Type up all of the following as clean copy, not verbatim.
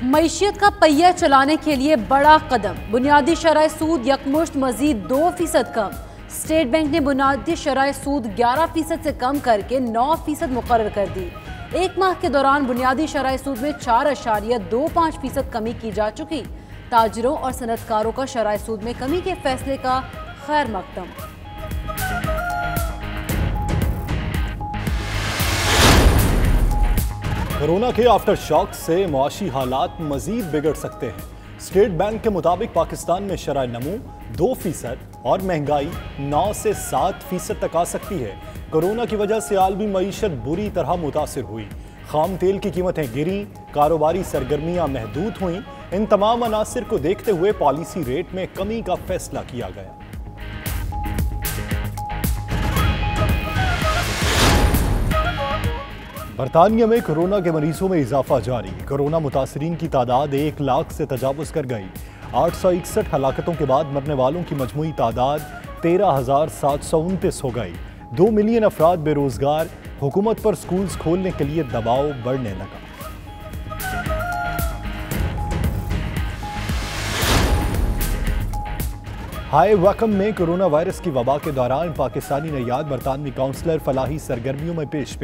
मईशियत का पहिया चलाने के लिए बड़ा कदम। बुनियादी शरह सूद यकमुश्त मजीद 2% कम। स्टेट बैंक ने बुनियादी शरह सूद 11% से कम करके 9% मुकर्रर कर दी। एक माह के दौरान बुनियादी शरह सूद में 4.25% कमी की जा चुकी। ताजरों और सनतकारों का शरह सूद में कमी के फैसले का खैर मकदम। कोरोना के आफ्टर शॉक से मुआशी हालात मजीद बिगड़ सकते हैं। स्टेट बैंक के मुताबिक पाकिस्तान में शरह नमू 2% और महंगाई 9 से 7% तक आ सकती है। कोरोना की वजह से आलमी मईशत बुरी तरह मुतासिर हुई। खाम तेल की कीमतें गिरी, कारोबारी सरगर्मियां महदूद हुई। इन तमाम अनासिर को देखते हुए पॉलिसी रेट में कमी का फैसला किया गया। बरतानिया में कोरोना के मरीजों में इजाफा जारी। कोरोना मुतासरीन की तादाद 1 लाख से तजावुज कर गई। 861 हलाकतों के बाद मरने वालों की मजमूई तादाद 13,729 हो गई। 2 मिलियन अफराद बेरोजगार। हुकूमत पर स्कूल्स खोलने के लिए दबाव बढ़ने लगा। हाई वकम में कोरोना वायरस की वबा के दौरान पाकिस्तानी नयाद बरतानवी काउंसलर फलाही सरगर्मियों में पेश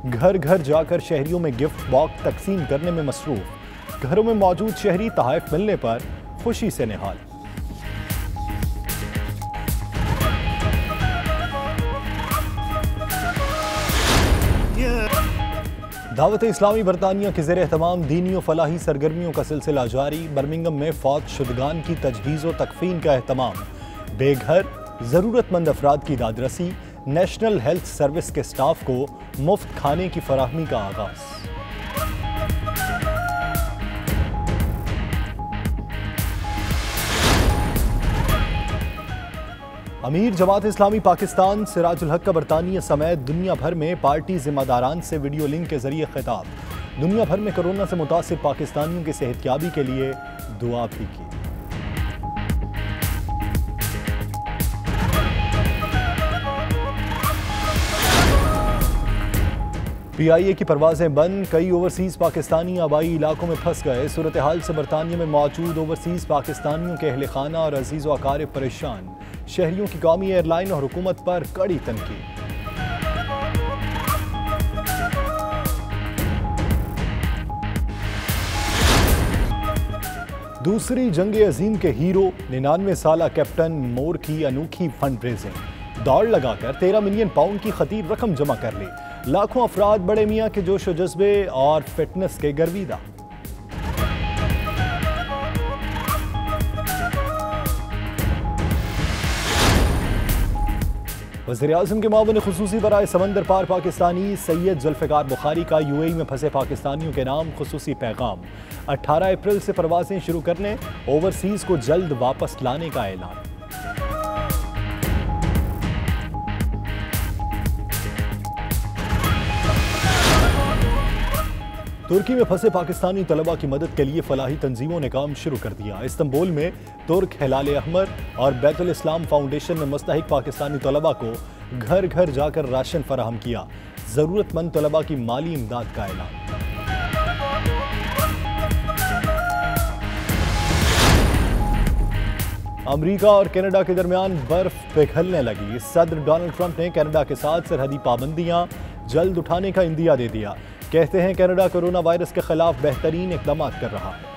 घर घर जाकर शहरियों में गिफ्ट बॉक्स तकसीम करने में मसरूफ। घरों में मौजूद शहरी तोहफे मिलने पर खुशी से निहाल। दावत इस्लामी बरतानिया के ज़ेरे एहतमाम दीनी और फलाही सरगर्मियों का सिलसिला जारी। बर्मिंगम में फौत शुदगान की तजहीज़ व तकफीन का एहतमाम। बेघर ज़रूरतमंद अफराद की दादरसी। नेशनल हेल्थ सर्विस के स्टाफ को मुफ्त खाने की फराहमी का आगाज। अमीर जमात इस्लामी पाकिस्तान सिराजुल हक का बरतानिया समेत दुनिया भर में पार्टी जिम्मेदारान से वीडियो लिंक के जरिए खिताब। दुनिया भर में कोरोना से मुतासिर पाकिस्तानियों की सेहतयाबी के लिए दुआ भी की। PIA की परवाजें बंद। कई ओवरसीज पाकिस्तानी आबाई इलाकों में फंस गए। सूरत हाल से बरतानिया में मौजूद ओवरसीज पाकिस्तानियों के अहले खाना और अजीज व अकारिब परेशान। शहरियों की कौमी एयरलाइन और हुकूमत पर कड़ी तनकीद। दूसरी जंग अजीम के हीरो 99 साला कैप्टन मोर की अनोखी फंड रेजिंग। दौड़ लगाकर 13 मिलियन पाउंड की खतीब रकम जमा कर ली। लाखों अफराद बड़े मियाँ के जोश व जज्बे और फिटनेस के गर्विदा। वज़ीर-ए-आज़म के मामले खुसूसी बराए समंदर पार पाकिस्तानी सैयद जुल्फ़िकार बुखारी का UAE में फंसे पाकिस्तानियों के नाम खुसूसी पैगाम। 18 अप्रैल से परवाजें शुरू करने, ओवरसीज को जल्द वापस लाने का ऐलान। तुर्की में फंसे पाकिस्तानी तलबा की मदद के लिए फलाही तंजीमों ने काम शुरू कर दिया। इस्तांबुल में तुर्क हिलाल अहमर और बैतुल इस्लाम फाउंडेशन ने मुस्तहिक पाकिस्तानी तलबा को घर घर जाकर राशन फराहम किया। जरूरतमंद तलबा की माली इमदाद का ऐलान। अमेरिका और कनाडा के दरमियान बर्फ पिघलने लगी। सदर डोनाल्ड ट्रंप ने कनाडा के साथ सरहदी पाबंदियां जल्द उठाने का इंदिया दे दिया। कहते हैं कनाडा कोरोना वायरस के खिलाफ बेहतरीन इकदाम कर रहा है।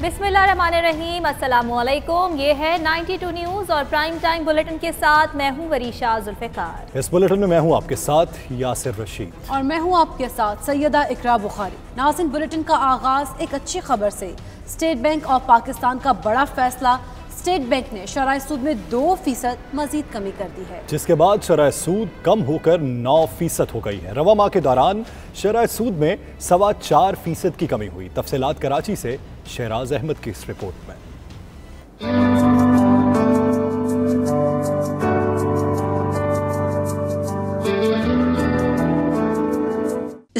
बिस्मिल्लाहिर्रहमानिर्रहीम, अस्सलामुअलैकुम। ये है 92 न्यूज़ और प्राइम टाइम बुलेटिन के साथ मैं हूँ वरीशा जुल्फ़िकार। इस बुलेटिन में मैं हूँ आपके साथ यासिर रशीद और मैं हूँ आपके साथ सैयदा इकरा बुखारी। नाज़रीन, बुलेटिन का आगाज एक अच्छी खबर से। स्टेट बैंक ऑफ पाकिस्तान का बड़ा फैसला। स्टेट बैंक ने शरह सूद में 2% मजीद कमी कर दी है, जिसके बाद शरह सूद कम होकर 9% हो गई है। रवा माह के दौरान शरह सूद में 4.25% की कमी हुई। तफसीलात कराची से शहराज अहमद की इस रिपोर्ट में।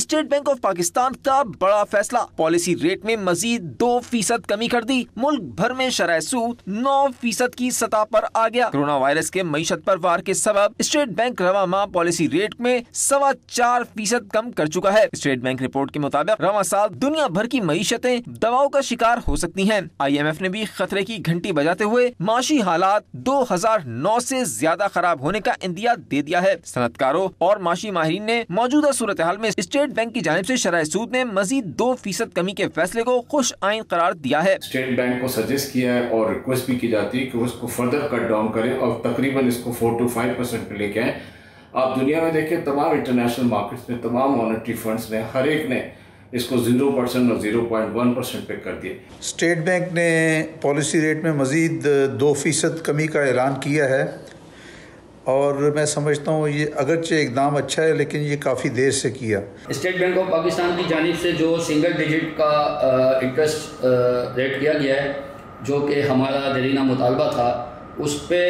स्टेट बैंक ऑफ पाकिस्तान का बड़ा फैसला, पॉलिसी रेट में मजीद 2% कमी कर दी। मुल्क भर में शरह सूद 9% की सतह पर आ गया। कोरोना वायरस के मईशत पर वार के सबब स्टेट बैंक रवा माह पॉलिसी रेट में 4.25% कम कर चुका है। स्टेट बैंक रिपोर्ट के मुताबिक रवा साल दुनिया भर की मईशतें दबाव का शिकार हो सकती हैं। IMF ने भी खतरे की घंटी बजाते हुए माशी हालात 2009 से ज्यादा खराब होने का इंदिया दे दिया है। सनतकारों और माशी माहिरीन ने मौजूदा सूरत हाल में स्टेट बैंक की जानिब से शरह सूद में मजीद 2% कमी के फैसले को खुश आइन करार दिया है। स्टेट बैंक को सजेस्ट किया है और रिक्वेस्ट भी की जाती है कि उसको फर्दर कट डाउन करें और तकरीबन इसको 4 to 5% पे लेके आए। आप दुनिया में देखें, तमाम इंटरनेशनल मार्केट्स में, तमाम मॉनेटरी फंड्स ने, हर एक ने इसको 0% और 0.1% पे कर दिया। स्टेट बैंक ने पॉलिसी रेट में मज़ीद 2% कमी का ऐलान किया है और मैं समझता हूँ ये अगरचे इकदाम अच्छा है, लेकिन ये काफ़ी देर से किया। स्टेट बैंक ऑफ पाकिस्तान की जानिब से जो सिंगल डिजिट का इंटरेस्ट रेट किया गया है, जो कि हमारा देरीना मुतालबा था, उस पे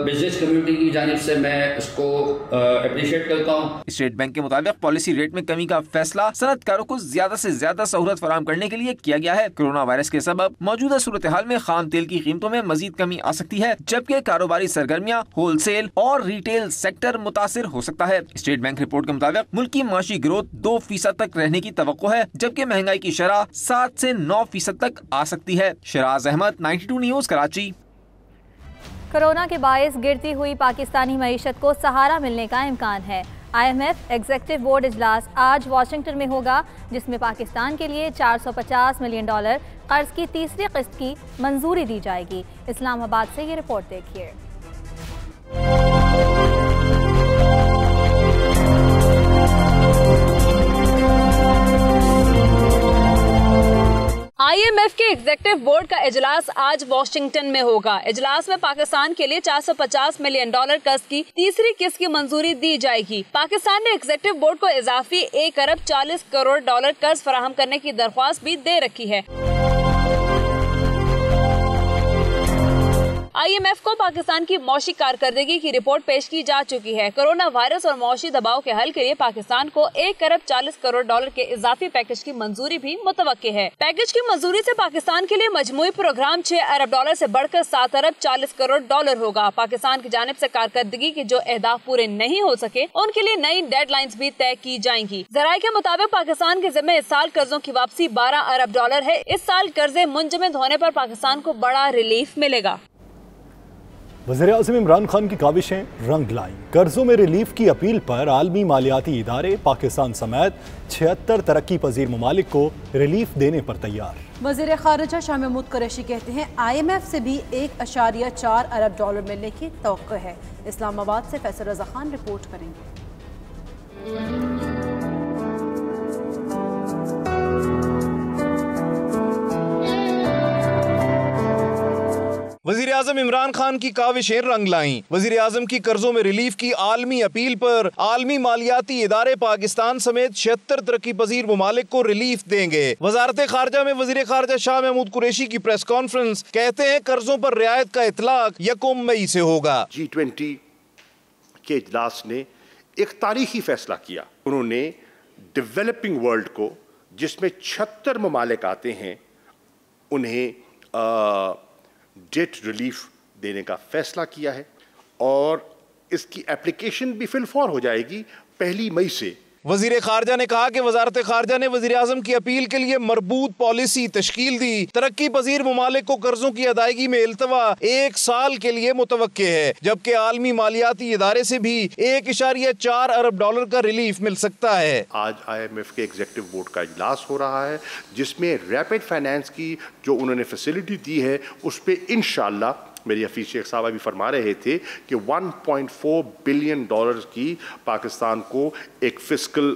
बिजनेस कम्युनिटी की जानिब से मैं उसको अप्रिशिएट करता हूँ। स्टेट बैंक के मुताबिक पॉलिसी रेट में कमी का फैसला सनतकारों को ज्यादा से ज्यादा सहूलत फराहम करने के लिए किया गया है। कोरोना वायरस के सबब मौजूदा सूरत हाल में खाम तेल की कीमतों में मजीद कमी आ सकती है, जबकि कारोबारी सरगर्मियाँ, होलसेल और रिटेल सेक्टर मुतासिर हो सकता है। स्टेट बैंक रिपोर्ट के मुताबिक मुल्क की माशी ग्रोथ 2% तक रहने की तवक्को है, जबकि महंगाई की शरह 7 से 9% तक आ सकती है। शराज अहमद, 92 न्यूज़, कराची। कोरोना के बायस गिरती हुई पाकिस्तानी मईशत को सहारा मिलने का इम्कान है। IMF एग्जीक्यूटिव बोर्ड इजलास आज वाशिंगटन में होगा, जिसमें पाकिस्तान के लिए $450 मिलियन कर्ज की तीसरी किस्त की मंजूरी दी जाएगी। इस्लामाबाद से ये रिपोर्ट देखिए। IMF के एग्जीक्यूटिव बोर्ड का इजलास आज वॉशिंगटन में होगा। इजलास में पाकिस्तान के लिए $450 मिलियन कर्ज की तीसरी किस्त की मंजूरी दी जाएगी। पाकिस्तान ने एग्जीक्यूटिव बोर्ड को इजाफी $1 अरब 40 करोड़ कर्ज फराहम करने की दरख्वास्त भी दे रखी है। IMF को पाकिस्तान की मौशी कारकर्दगी की रिपोर्ट पेश की जा चुकी है। कोरोना वायरस और मौशी दबाव के हल के लिए पाकिस्तान को $1 अरब 40 करोड़ के इजाफी पैकेज की मंजूरी भी मुतवक्के है। पैकेज की मंजूरी से पाकिस्तान के लिए मजमूई प्रोग्राम $6 अरब से बढ़कर $7 अरब 40 करोड़ होगा। पाकिस्तान की जानिब से कारकर्दगी के जो अहदाफ पूरे नहीं हो सके, उनके लिए नई डेडलाइंस भी तय की जाएंगी। ज़राए के मुताबिक पाकिस्तान के जिम्मे इस साल कर्जों की वापसी $12 अरब है। इस साल कर्जे मुंजमद होने पर पाकिस्तान को बड़ा रिलीफ मिलेगा। वज़ीर-ए-आज़म इमरान खान की काविशें रंग लाईं। कर्जों में रिलीफ की अपील पर आलमी मालियाती इदारे पाकिस्तान समेत 76 तरक्की पजीर ममालिक को रिलीफ देने पर तैयार। वज़ीर ख़ारिजा शाह महमूद कुरैशी कहते हैं IMF से भी $1.4 अरब मिलने की तवक्को है। इस्लामाबाद से फैसल रज़ा खान रिपोर्ट करेंगे। वज़ीर आज़म इमरान खान की काविशें रंग लाईं। वज़ीर आज़म की कर्जों में रिलीफ की आलमी अपील पर आलमी मालियाती इदारे पाकिस्तान समेत 76 तरक्की पजीर ममालिक को रिलीफ देंगे। वजारत खारजा में वज़ीर खारजा शाह महमूद कुरैशी की प्रेस कॉन्फ्रेंस, कहते हैं कर्जों पर रियायत का इतलाक 1 मई से होगा। G20 के इजलास ने एक तारीखी फैसला किया। उन्होंने डेवलपिंग वर्ल्ड को, जिसमें 76 ममालिक आते हैं, उन्हें डेट रिलीफ देने का फैसला किया है और इसकी एप्लीकेशन भी फिलफौर हो जाएगी 1 मई से। वजीर खारजा ने कहा कि वजारत खारजा ने वजीर आजम की अपील के लिए मरबूत पॉलिसी तश्कील दी। तरक्की पजीर ममालिक को कर्जों की अदायगी में इल्तवा 1 साल के लिए मुतवक्के है, जबकि आलमी मालियाती इदारे से भी $1.4 अरब का रिलीफ मिल सकता है। आज IMF के एग्जीक्यूटिव बोर्ड का इजलास हो रहा है, जिसमें रैपिड फाइनेंस की जो उन्होंने फैसिलिटी दी है, उस पर इंशाअल्लाह मेरी हफीज शेख साहब अभी फरमा रहे थे कि $1.4 बिलियन की पाकिस्तान को एक फिस्कल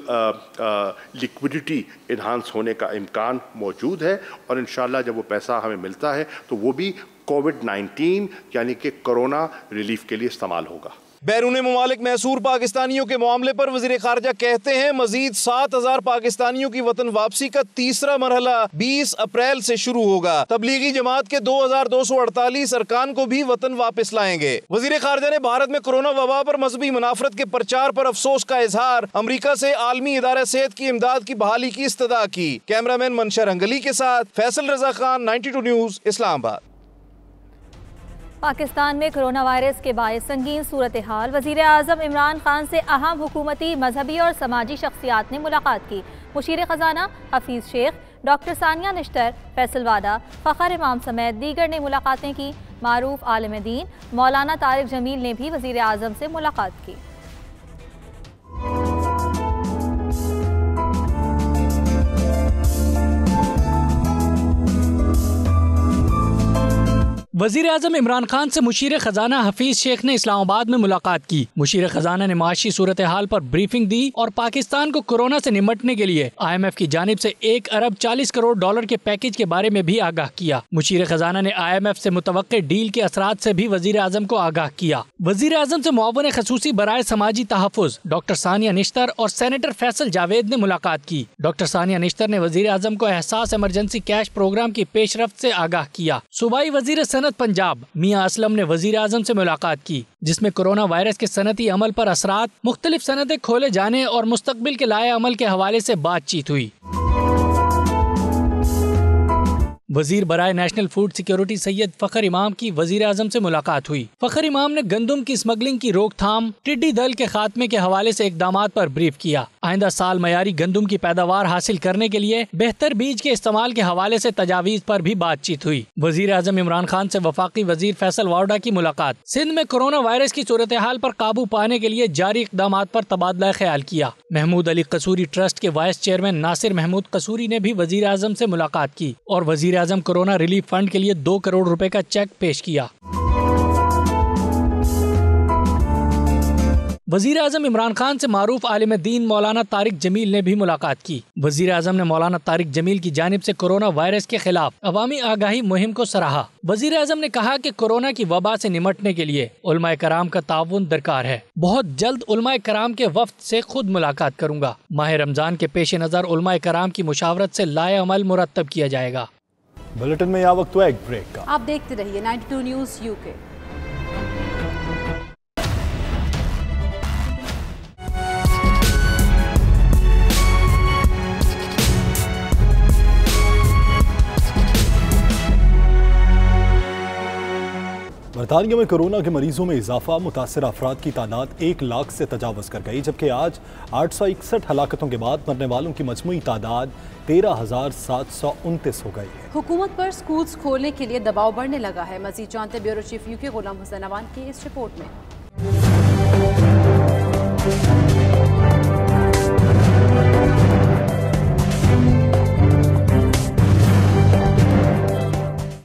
लिक्विडिटी इन्हांस होने का इम्कान मौजूद है और इंशाअल्लाह जब वो पैसा हमें मिलता है तो वो भी कोविड-19 यानी कि कोरोना रिलीफ के लिए इस्तेमाल होगा। बैरून मुमालिक महसूर पाकिस्तानियों के मामले पर वज़ीर ख़ारजा कहते हैं मजीद 7,000 पाकिस्तानियों की वतन वापसी का तीसरा मरहला 20 अप्रैल से शुरू होगा। तबलीगी जमात के 2,248 अरकान को भी वतन वापस लाएंगे। वज़ीर ख़ारजा ने भारत में कोरोना वबा पर मजहबी मुनाफरत के प्रचार पर अफसोस का इजहार, अमरीका से आलमी इदारा सेहत की इमदाद की बहाली की इस्तदा की। कैमरामैन मंशर अंगली के साथ फैसल रजा खान, 92 न्यूज़, इस्लामाबाद। पाकिस्तान में कोरोना वायरस के बायस संगीन सूरत हाल। वज़ीर आज़म इमरान खान से अहम हुकूमती, मजहबी और समाजी शख्सियात ने मुलाकात की। मुशीर ख़जाना हफीज़ शेख, डॉक्टर सानिया निश्तर, फैसल वादा, फ़खर इमाम समेत दीगर ने मुलाकातें की। मारूफ आलिम दीन मौलाना तारिक जमील ने भी वज़ीर आज़म से मुलाकात की। वज़ीर आज़म इमरान खान से मुशीर ख़जाना हफीज़ शेख ने इस्लामाबाद में मुलाकात की। मुशीर ख़जाना ने माशी सूरत हाल पर ब्रीफिंग दी और पाकिस्तान को कोरोना से निमटने के लिए IMF की जानिब से 1 अरब 40 करोड़ डॉलर के पैकेज के बारे में भी आगाह किया। मुशीर ख़जाना ने IMF से मुतवक्के डील के असरात से भी वज़ीर आज़म को आगाह किया। वज़ीर आज़म से मुआवन खसूसी बराए समाजी तहफ़्फ़ुज़ डॉक्टर सानिया निश्तर और सेनेटर फैसल जावेद ने मुलाकात की। डॉक्टर सानिया निश्तर ने वज़ीर आज़म को एहसास इमरजेंसी कैश प्रोग्राम की पेशरफ्त से आगाह किया। सूबाई वज़ीर सनत पंजाब मियां असलम ने वज़ीर आज़म से मुलाकात की, जिसमें कोरोना वायरस के सनती अमल पर असरात, मुख्तलिफ सनतें खोले जाने और मुस्तकबिल के लाए अमल के हवाले से बातचीत हुई। वजीर बराए national food security Syed Fakhar Imam की वजीर आज़म से मुलाकात हुई। फ़खर इमाम ने गंदम की स्मगलिंग की रोकथाम, टिड्डी दल के खात्मे के हवाले से इकदामात पर ब्रीफ किया। आइंदा साल मयारी गंदम की पैदावार हासिल करने के लिए बेहतर बीज के इस्तेमाल के हवाले से तजावीज़ पर भी बातचीत हुई। वजीर आज़म इमरान खान से वफाकी वजीर फैसल वाडा की मुलाकात। सिंध में कोरोना वायरस की सूरत हाल पर काबू पाने के लिए जारी इकदामात पर तबादला ख्याल किया। महमूद अली कसूरी ट्रस्ट के वाइस चेयरमैन नासिर महमूद कसूरी ने भी वजीर आज़म से मुलाकात की और वजीर आज़म कोरोना रिलीफ फंड के लिए 2 करोड़ रुपए का चेक पेश किया। वजीर आज़म इमरान खान से मारूफ आलिम दीन मौलाना तारिक जमील ने भी मुलाकात की। वजीर आज़म ने मौलाना तारिक जमील की जानिब से कोरोना वायरस के खिलाफ अवामी आगाही मुहिम को सराहा। वजीर आज़म ने कहा कि कोरोना की वबा से निमटने के लिए उलमाए कराम का ताउन दरकार है। बहुत जल्द उलमाए कराम के वफ्द से खुद मुलाकात करूंगा। माह रमजान के पेश नज़र उलमाए कराम की मुशावरत से लाए अमल मुरत्तब किया जाएगा। बुलेटिन में यह वक्त हुआ एक ब्रेक का। आप देखते रहिए 92 न्यूज़ UK। बरतानिया में कोरोना के मरीजों में इजाफा, मुतासर अफराद की तादाद 1 लाख से तजावज़ कर गई, जबकि आज 861 हलाकतों के बाद मरने वालों की मजमूई तादाद 13,729 हो गई है। हुकूमत पर स्कूल्स खोलने के लिए दबाव बढ़ने लगा है। मजीद जानते ब्यूरो चीफ UK गुलाम हुसैन अवान की इस रिपोर्ट में।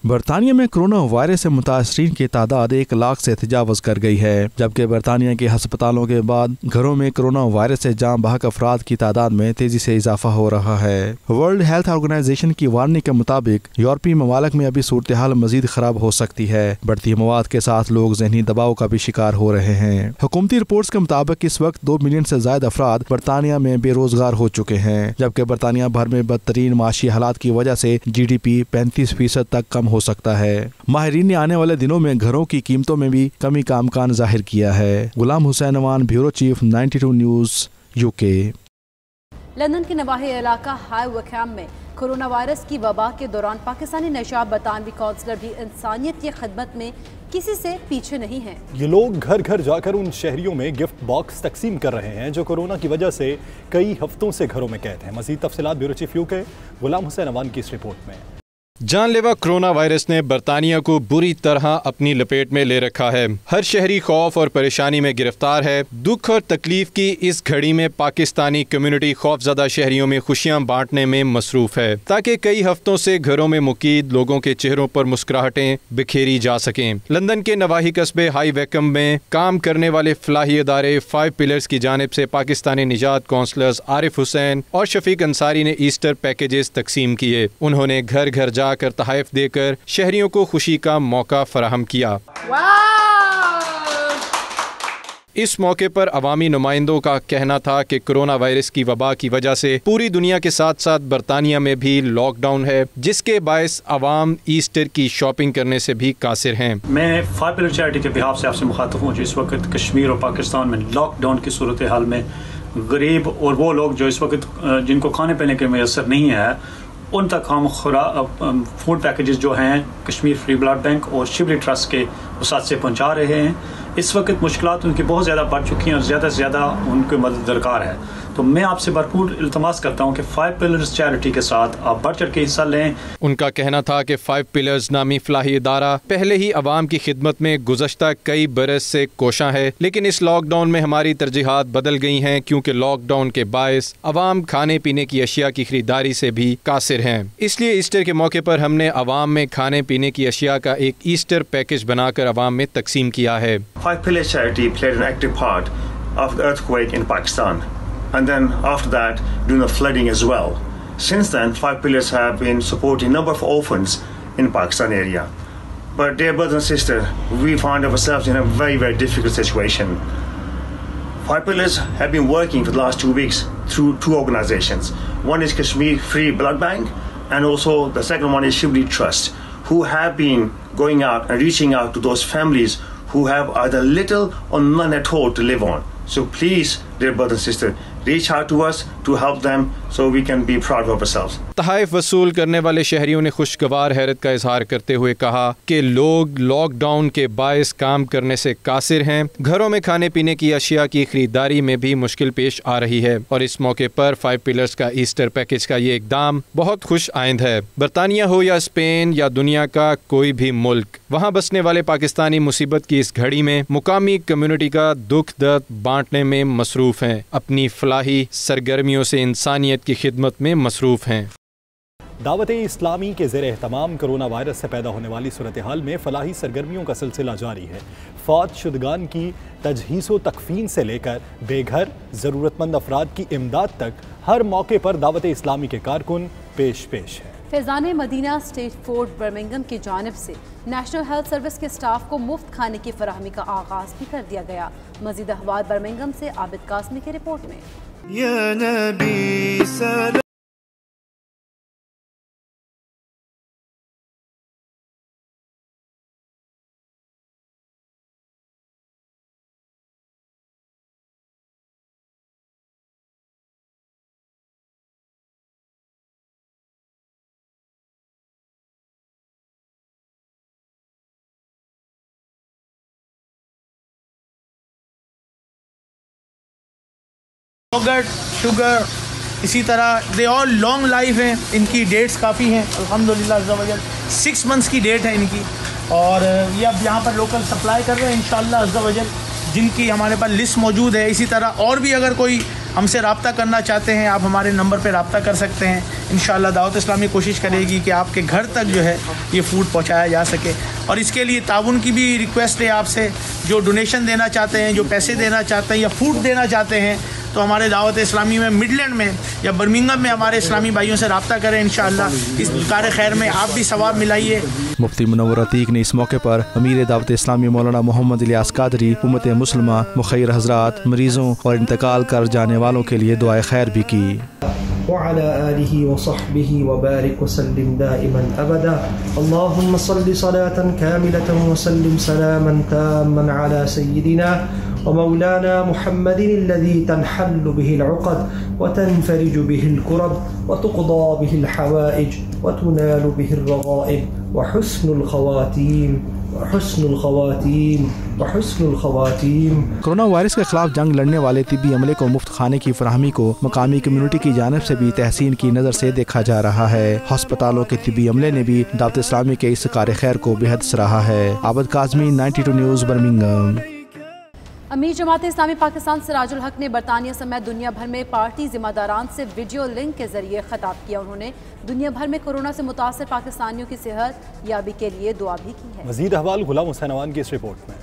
बरतानिया में कोरोना वायरस से मुतासरीन की तादाद 1 लाख से तजावज़ कर गई है, जबकि बरतानिया के हस्पतालों के बाद घरों में कोरोना वायरस से जान बहक अफराद की तादाद में तेजी से इजाफा हो रहा है। वर्ल्ड हेल्थ ऑर्गेनाइजेशन की वार्निंग के मुताबिक यूरोपीय ममालिक में अभी सूरत हाल मजीद खराब हो सकती है। बढ़ती मवाद के साथ लोग ज़हनी दबाव का भी शिकार हो रहे हैं। हुकूमती रिपोर्ट्स के मुताबिक इस वक्त 2 मिलियन से ज्यादा अफराद बरतानिया में बेरोजगार हो चुके हैं, जबकि बरतानिया भर में बदतरीन माशी हालात की वजह से GDP 35% तक कम हो सकता है। माहिरीन ने आने वाले दिनों में घरों की कीमतों में भी कमी का इम्कान जाहिर किया है। Ghulam Hussain Awan, bureau chief, 92 news UK। London के नवाही इलाका हाई वैकहम में कोरोना वायरस की वबा के दौरान पाकिस्तानी नशाब बरतानवी काउंसलर भी इंसानियत की खिदमत में किसी से पीछे नहीं है। ये लोग घर घर जाकर उन शहरियों में गिफ्ट बॉक्स तकसीम कर रहे हैं जो कोरोना की वजह से कई हफ्तों से घरों में कैद हैं। मज़ीद तफसीलात ब्यूरो चीफ UK गुलाम हुसैन अवान की इस रिपोर्ट में। जानलेवा कोरोना वायरस ने बरतानिया को बुरी तरह अपनी लपेट में ले रखा है। हर शहरी खौफ और परेशानी में गिरफ्तार है। दुख और तकलीफ की इस घड़ी में पाकिस्तानी कम्युनिटी खौफजदा शहरियों में खुशियां बांटने में मसरूफ है, ताकि कई हफ्तों से घरों में मुकीद लोगों के चेहरों पर मुस्कुराहटें बिखेरी जा सकें। लंदन के नवाही कस्बे हाई वैकम में काम करने वाले फलाही इदारे 5 पिलर्स की जानिब से पाकिस्तानी निजात काउंसलर्स आरिफ हुसैन और शफीक अंसारी ने ईस्टर पैकेजेस तकसीम किए। उन्होंने घर घर जाकर तहफ़ देकर शहरियों को खुशी का मौका फराहम किया। इस मौके पर अवामी नुमाइंदों का कहना था कि कोरोना वायरस की वबा की वजह से पूरी दुनिया के साथ साथ बरतानिया में भी लॉकडाउन है, जिसके बायस अवाम ईस्टर की शॉपिंग करने से भी कासिर हैं। मैं 5 पिलर चैरिटी के बिहाफ से आपसे मुखातब हूँ जो इस वक्त कश्मीर और पाकिस्तान में लॉकडाउन की सूरत हाल में गरीब और वो लोग जो इस वक्त जिनको खाने पीने के मैसर नहीं है, उन तक हम फूड पैकेजेस जो हैं कश्मीर फ्री ब्लड बैंक और शिबली ट्रस्ट के वसात से पहुंचा रहे हैं। इस वक्त मुश्किलात उनकी बहुत ज़्यादा बढ़ चुकी हैं और ज़्यादा से ज़्यादा उनकी मदद दरकार है। तो मैं आपसे भरपूर इल्तमास करता हूं कि 5 पिलर्स चैरिटी के साथ आप बढ़ चढ़ के हिस्सा लें। उनका कहना था कि 5 पिलर्स नामी फलाही इदारा पहले ही अवाम की खिदमत में गुज़श्ता कई बरस से कोशां है, लेकिन इस लॉकडाउन में हमारी तरजीहात बदल गई हैं क्योंकि लॉकडाउन के बायस अवाम खाने पीने की अशिया की खरीदारी से भी कासिर हैं। इसलिए ईस्टर के मौके पर हमने अवाम में खाने पीने की अशिया का एक ईस्टर पैकेज बनाकर अवाम में तकसीम किया है। 5 Pillar Charity played an active part of the earthquake in Pakistan, and then after that during the flooding as well. Since then, 5 Pillars have been supporting a number of orphans in Pakistan area. But dear brothers and sisters, we find ourselves in a very, very difficult situation. 5 Pillars have been working for the last 2 weeks through 2 organizations. One is Kashmir Free Blood Bank, and also the second one is Shibli Trust, who have been going out and reaching out to those families who have either little or none at all to live on. So please, dear brothers and sisters, reach out to us to help them so we can be proud of ourselves. तहाइफ वसूल करने वाले शहरियों ने खुशगवार हैरत का इजहार करते हुए कहा कि लोग लॉकडाउन के बायस काम करने से कासिर हैं, घरों में खाने पीने की अशिया की खरीदारी में भी मुश्किल पेश आ रही है और इस मौके पर 5 पिलर्स का ईस्टर पैकेज का ये इकदाम बहुत खुश आइंद है। बरतानिया हो या स्पेन या दुनिया का कोई भी मुल्क, वहाँ बसने वाले पाकिस्तानी मुसीबत की इस घड़ी में मुकामी कम्युनिटी का दुख दर्द बांटने में मसरूफ़ हैं, अपनी फलाही सरगर्मियों से इंसानियत की खिदमत में मसरूफ़ हैं। दावत इस्लामी के ज़ेर एहतमाम कोरोना वायरस से पैदा होने वाली सूरत हाल में फलाही सरगर्मियों का सिलसिला जारी है। फौत शुदगान की तजहीज़ तकफीन से लेकर बेघर ज़रूरतमंद अफराद की इमदाद तक हर मौके पर दावत इस्लामी के कारकुन पेश है। Faizan Madina Stechford Birmingham की जानिब से नेशनल हेल्थ सर्विस के स्टाफ को मुफ्त खाने की फराहमी का आगाज़ भी कर दिया गया। मज़ीद अहवाल बर्मिंघम से आबिद कासमी की रिपोर्ट में। योगर्ट, शुगर, इसी तरह दे ऑल लॉन्ग लाइफ हैं, इनकी डेट्स काफ़ी हैं अल्हम्दुलिल्लाह अज़्ज़ा वजल। 6 मंथ्स की डेट है इनकी और ये अब यहाँ पर लोकल सप्लाई कर रहे हैं इंशाअल्लाह अज़्ज़ा वजल, जिनकी हमारे पास लिस्ट मौजूद है। इसी तरह और भी अगर कोई हमसे रब्ता करना चाहते हैं, आप हमारे नंबर पर रब्ता कर सकते हैं। इंशाअल्लाह दावत इस्लामी कोशिश करेगी कि आपके घर तक जो है ये फूड पहुँचाया जा सके। और इसके लिए ताउन की भी रिक्वेस्ट है आपसे, जो डोनेशन देना चाहते हैं, जो पैसे देना चाहते हैं या फूड देना चाहते हैं, तो हमारे दावत इस्लामी में मिडलैंड में या बर्मिंघम में हमारे इस्लामी भाइयों से रब्ता करें। इंशाअल्लाह इस कार खैर में आप भी सवाब मिलाइए। मुफ्ती मुनव्वर अतीक ने इस मौके पर अमीर दावत इस्लामी मौलाना मोहम्मद इलियास कादरी, उम्मत मुस्लिमा, मुखैर हजरात, मरीजों और इंतकाल कर जाने वालों के लिए दुआए खैर भी की। वअला आलिहि व सहबिहि व बारिक व सल्लिम दाइमन अबदा। अल्लाहुम्मा सल्लि सलातन कामिलतन व सल्लिम सलामन ताम्मन अला सय्यिदिना व मौलाना मुहम्मदिन अल्लज़ी तनहल्लु बिहिल उक़द व तनफरिजु बिहिल कुरब व तुक़दा बिहिल हवाइज व तुनालु बिहिर रग़ाइब व हुस्नुल ख़वातीम कोरोना वायरस के खिलाफ जंग लड़ने वाले तिब्बी अमले को मुफ्त खाने की फराहमी को मकामी कम्युनिटी की जानिब से भी तहसीन की नज़र से देखा जा रहा है। अस्पतालों के तिब्बी अमले ने भी दावत इस्लामी के इस कार खैर को बेहद सराहा है। Abid Kazmi, 92 news, Birmingham. अमीर जमात इस्लामी पाकिस्तान सिराजुल हक ने बरतानिया समेत दुनिया भर में पार्टी जिम्मेदारान से वीडियो लिंक के जरिए खिताब किया। उन्होंने दुनिया भर में कोरोना से मुतासर पाकिस्तानियों की सेहत याबी के लिए दुआ भी की है। मजीद अहवाल गुलाम हुसैन अवान की इस रिपोर्ट में।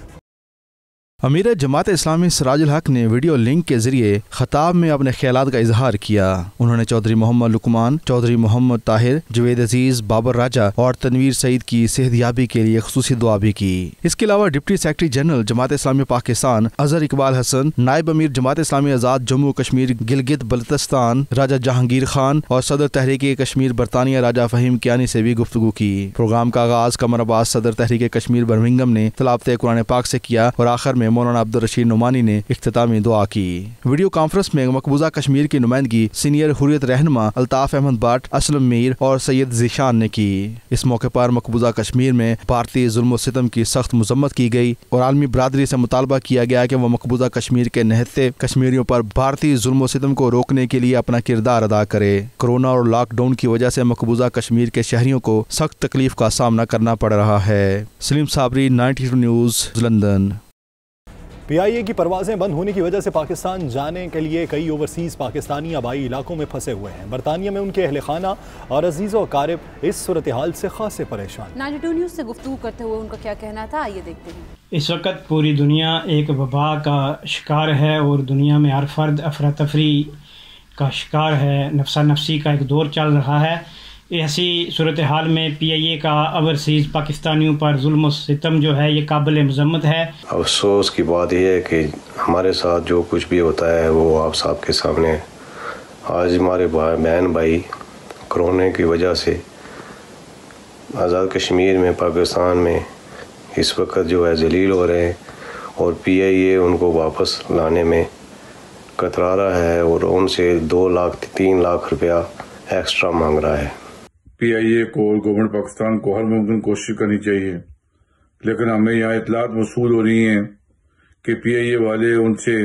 अमीर जमात इस्लामी सिराजुल हक ने वीडियो लिंक के जरिए खताब में अपने ख्यालात का इजहार किया। उन्होंने चौधरी मोहम्मद लुकमान, चौधरी मोहम्मद ताहिर, जवेद अजीज, बाबर राजा और तनवीर सईद की सेहतयाबी के लिए खुसूसी दुआ भी की। इसके अलावा deputy secretary general Jamaat Islami Pakistan Azhar Iqbal Hasan, नायब अमीर जमात इस्लामी आज़ाद जम्मू कश्मीर गिलगित बल्तिस्तान राजा जहांगीर खान और सदर तहरीक कश्मीर बरतानिया राजा फहीम कियानी से भी गुफ्तगू की। प्रोग्राम का आगाज कमर अब्बास सदर तहरीक कश्मीर बर्मिंघम ने तिलावत कुरान पाक से किया और आखिर में मौलाना अब्दुल रशीद नुमानी ने इख्तितामी दुआ की। वीडियो कॉन्फ्रेंस में मकबूजा कश्मीर की नुमाइंदगी सीनियर हुर्रियत रहनुमा अल्ताफ अहमद भट्ट, असलम मीर और सैयद जीशान ने की। इस मौके पर मकबूजा कश्मीर में भारतीय जुल्म सितम की सख्त मजम्मत की गई और आलमी बरादरी से मुतालबा किया गया कि वह मकबूजा कश्मीर के निहत्ते कश्मीरियों पर भारतीय जुल्म सितम को रोकने के लिए अपना किरदार अदा करे। कोरोना और लॉकडाउन की वजह से मकबूजा कश्मीर के शहरियों को सख्त तकलीफ का सामना करना पड़ रहा है। Salim Sabri, 92 news, London. PIA की परवाजें बंद होने की वजह से पाकिस्तान जाने के लिए कई ओवरसीज़ पाकिस्तानी आबाई इलाकों में फंसे हुए हैं। बरतानिया में उनके अहल खाना और अजीज़ व कारब इस सूरत हाल से खासे परेशान। 92 न्यूज़ से गुफ्तगू करते हुए उनका क्या कहना था, आइए देखते हैं। इस वक्त पूरी दुनिया एक वबा का शिकार है और दुनिया में हर फर्द अफरा तफरी का शिकार है। नफसा नफसी का एक दौर चल रहा है। ऐसी सूरत हाल में PIA का ओवरसीज़ पाकिस्तानियों पर जुल्म सितम जो है ये काबिल मज़म्मत है। अफसोस की बात यह है कि हमारे साथ जो कुछ भी होता है वो आप सबके सामने। आज हमारे बहन भाई कोरोना की वजह से आज़ाद कश्मीर में पाकिस्तान में इस वक्त जो है जलील हो रहे हैं और PIA उनको वापस लाने में कतरा रहा है और उनसे 2 लाख 3 लाख रुपया एक्स्ट्रा मांग रहा है। PIA को और गवर्नमेंट पाकिस्तान को हर मुमकिन कोशिश करनी चाहिए, लेकिन हमें यहाँ इतलात मसूल हो रही हैं कि PIA वाले उनसे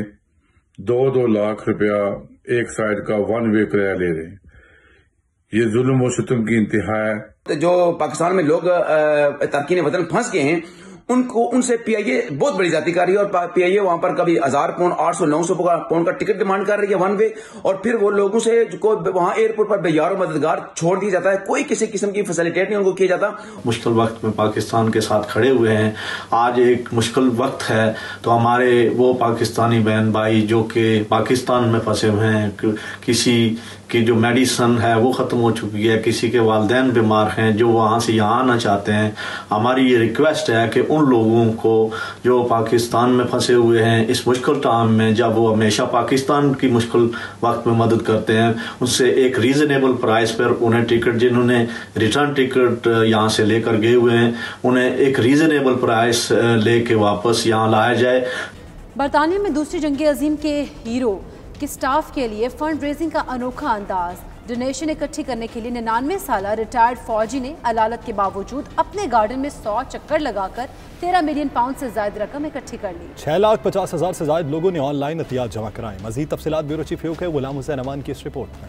2-2 लाख रुपया एक साइड का 1 वे किराया ले रहे हैं। ये जुल्म व सितम की इंतहा है। जो पाकिस्तान में लोग तारकीन वतन फंस गए हैं उनको उनसे PIA बहुत बड़ी जाती कर रही है और PIA वहां पर कभी 1000 पाउंड 800-900 पाउंड का टिकट डिमांड कर रही है 1 वे, और फिर वो लोगों से को वहां एयरपोर्ट पर बेयार मददगार छोड़ दिया जाता है। कोई किसी किस्म की फैसिलिटेट नहीं उनको किया जाता। मुश्किल वक्त में पाकिस्तान के साथ खड़े हुए हैं। आज एक मुश्किल वक्त है तो हमारे वो पाकिस्तानी बहन भाई जो कि पाकिस्तान में फंसे हुए हैं, किसी की जो मेडिसिन है वो ख़त्म हो चुकी है, किसी के वालिदैन बीमार हैं जो वहाँ से यहाँ आना चाहते हैं, हमारी ये रिक्वेस्ट है कि उन लोगों को जो पाकिस्तान में फंसे हुए हैं इस मुश्किल टाइम में, जब वो हमेशा पाकिस्तान की मुश्किल वक्त में मदद करते हैं, उनसे एक रीजनेबल प्राइस पर उन्हें टिकट, जिन्होंने रिटर्न टिकट यहाँ से लेकर गए हुए हैं, उन्हें एक रीजनेबल प्राइस लेके वापस यहाँ लाया जाए। बरतानिया में दूसरी जंग अजीम के हीरो के स्टाफ के लिए फंड रेजिंग का अनोखा अंदाज। डोनेशन इकट्ठी करने के लिए 99 साल रिटायर्ड फौजी ने अदालत के बावजूद अपने गार्डन में 100 चक्कर लगाकर 13 मिलियन पाउंड से ज्यादा रकम इकट्ठी कर ली। 6,50,000 से ज्यादा लोगों ने ऑनलाइन एहतियात जमा कराए। मजीद तफसीलात ब्यूरो चीफ है गुलाम हुसैन अमान की इस रिपोर्ट में।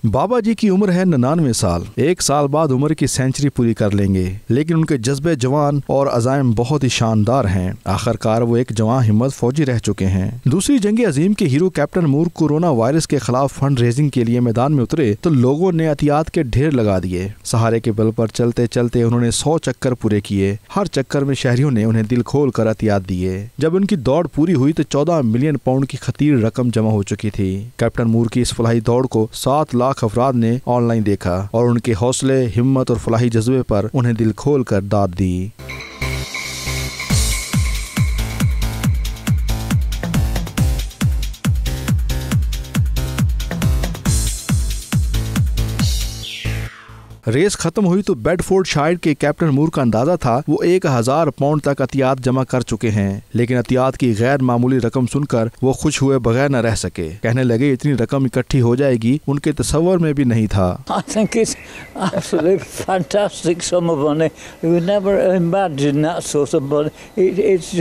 बाबा जी की उम्र है 99 साल। 1 साल बाद उम्र की सेंचुरी पूरी कर लेंगे, लेकिन उनके जज्बे जवान और अज़ाइम बहुत ही शानदार हैं। आखिरकार वो एक जवान हिम्मत फौजी रह चुके हैं। दूसरी जंग अजीम के हीरो कैप्टन मूर कोरोना वायरस के खिलाफ फंड रेजिंग के लिए मैदान में उतरे तो लोगों ने एहतियात के ढेर लगा दिए। सहारे के बल पर चलते चलते उन्होंने 100 चक्कर पूरे किए। हर चक्कर में शहरियों ने उन्हें दिल खोल कर एहतियात दिए। जब उनकी दौड़ पूरी हुई तो 14 मिलियन पाउंड की खतीर रकम जमा हो चुकी थी। कैप्टन मूर की इस फलाही दौड़ को 7 लाख अफराद ने ऑनलाइन देखा और उनके हौसले, हिम्मत और फलाही जज्बे पर उन्हें दिल खोल कर दाद दी। रेस खत्म हुई तो बेडफोर्डशायर के कैप्टन मूर का अंदाजा था वो 1000 पाउंड तक एहतियात जमा कर चुके हैं, लेकिन एहतियात की गैर मामूली रकम सुनकर वो खुश हुए बगैर न रह सके। कहने लगे इतनी रकम इकट्ठी हो जाएगी उनके तसव्वुर में भी नहीं था। I think it's absolutely fantastic sum of money. We would never imagine that sort of money. It's